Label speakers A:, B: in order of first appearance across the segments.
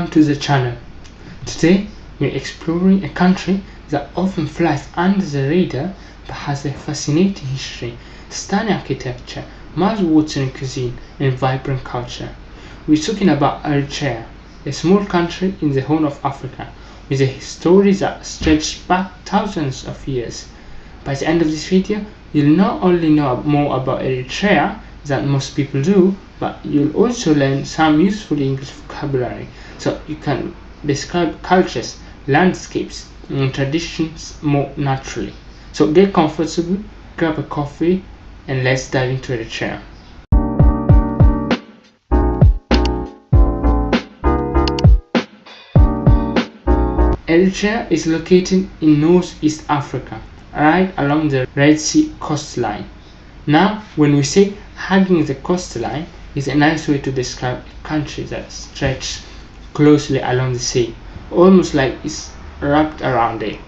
A: Welcome to the channel. Today we're exploring a country that often flies under the radar but has a fascinating history, stunning architecture, mouth-watering cuisine, and vibrant culture. We're talking about Eritrea, a small country in the Horn of Africa with a story that stretches back thousands of years. By the end of this video, you'll not only know more about Eritrea than most people do, but you'll also learn some useful English vocabulary so you can describe cultures, landscapes, and traditions more naturally. So get comfortable, grab a coffee, and let's dive into Eritrea. Eritrea is located in northeast Africa, right along the Red Sea coastline. Now, when we say hugging the coastline, is a nice way to describe a country that stretches closely along the sea, almost like it's wrapped around it.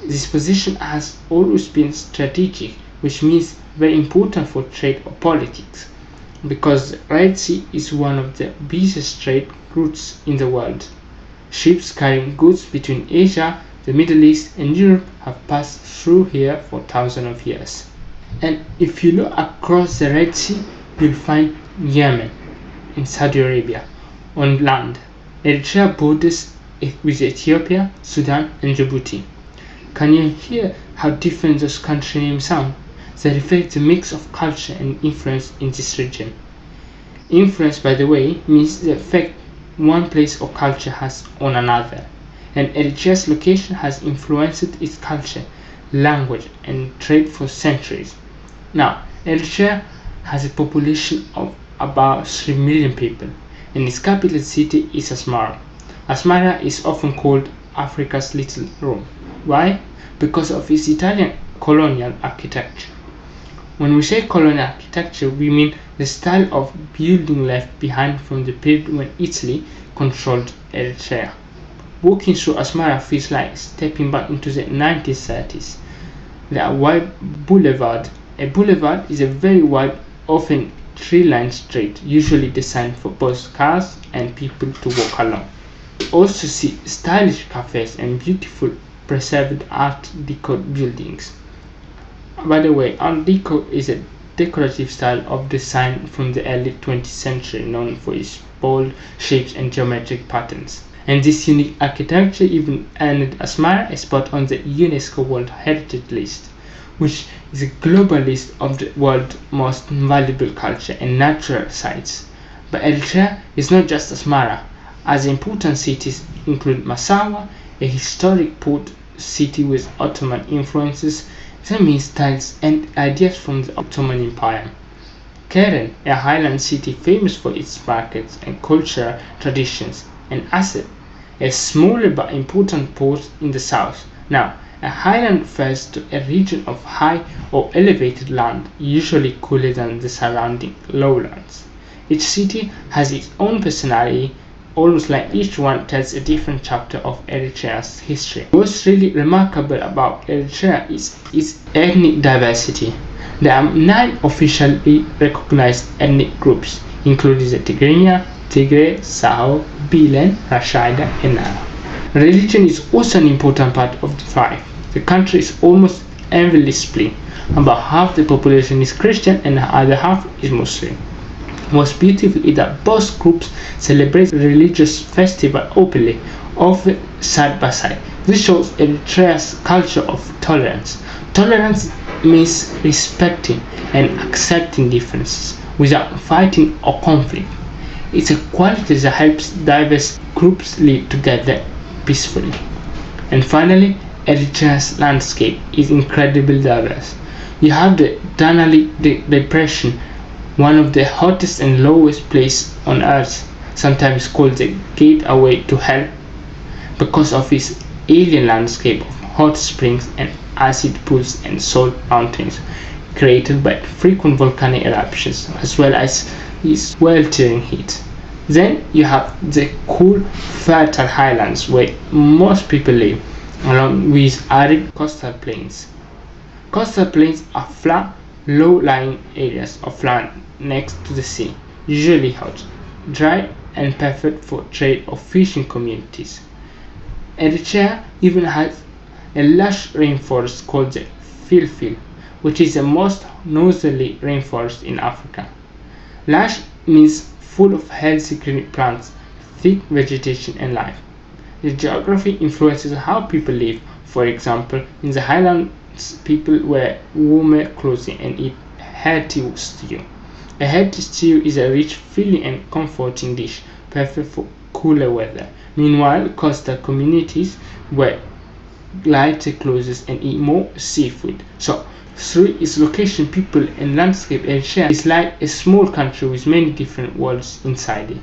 A: This position has always been strategic, which means very important for trade or politics, because the Red Sea is one of the busiest trade routes in the world. Ships carrying goods between Asia, the Middle East, and Europe have passed through here for thousands of years. And if you look across the Red Sea, you'll find Yemen and Saudi Arabia on land. Eritrea borders with Ethiopia, Sudan, and Djibouti. Can you hear how different those country names sound? They reflect the mix of culture and influence in this region. Influence, by the way, means the effect one place or culture has on another, and Eritrea's location has influenced its culture, language, and trade for centuries. Now, Eritrea has a population of about 3 million people, and its capital city is Asmara. Asmara is often called Africa's Little Rome. Why? Because of its Italian colonial architecture. When we say colonial architecture, we mean the style of building left behind from the period when Italy controlled Eritrea. Walking through Asmara feels like stepping back into the 1930s. There are wide boulevards. A boulevard is a very wide, often tree-lined street, usually designed for both cars and people to walk along. You also see stylish cafes and beautiful preserved Art Deco buildings. By the way, Art Deco is a decorative style of design from the early 20th century known for its bold shapes and geometric patterns. And this unique architecture even earned Asmara a spot on the UNESCO World Heritage List, which is a global list of the world's most valuable culture and natural sites. But Eritrea is not just Asmara, as important cities include Massawa, a historic port city with Ottoman influences, semi styles and ideas from the Ottoman Empire. Keren, a highland city famous for its markets and cultural traditions, and Asset, a smaller but important port in the south. Now, a highland refers to a region of high or elevated land, usually cooler than the surrounding lowlands. Each city has its own personality, almost like each one tells a different chapter of Eritrea's history. What's really remarkable about Eritrea is its ethnic diversity. There are 9 officially recognized ethnic groups, including the Tigray, Sao, Bilen, Rashida, and Nara. Religion is also an important part of the fight. The country is almost evenly split. About half the population is Christian and the other half is Muslim. What's beautiful is that both groups celebrate religious festivals openly, often side by side. This shows Eritrea's culture of tolerance. Tolerance means respecting and accepting differences without fighting or conflict. It's a quality that helps diverse groups live together peacefully. And finally, Eritrea's landscape is incredibly diverse. You have the Danali Depression, one of the hottest and lowest places on earth, sometimes called the gateway to hell because of its alien landscape of hot springs and acid pools and salt mountains created by frequent volcanic eruptions, as well as its sweltering heat. Then you have the cool, fertile highlands where most people live, along with arid coastal plains. Coastal plains are flat, low-lying areas of land next to the sea, usually hot, dry and perfect for trade or fishing communities. Eritrea even has a lush rainforest called the Filfil, which is the most northerly rainforest in Africa. Lush means full of healthy green plants, thick vegetation and life. The geography influences how people live. For example, in the highlands, people wear warmer clothing and eat hearty stew. A hearty stew is a rich, filling, and comforting dish, perfect for cooler weather. Meanwhile, coastal communities wear lighter clothes and eat more seafood. So, through its location, people, and landscape, Asia is like a small country with many different worlds inside it.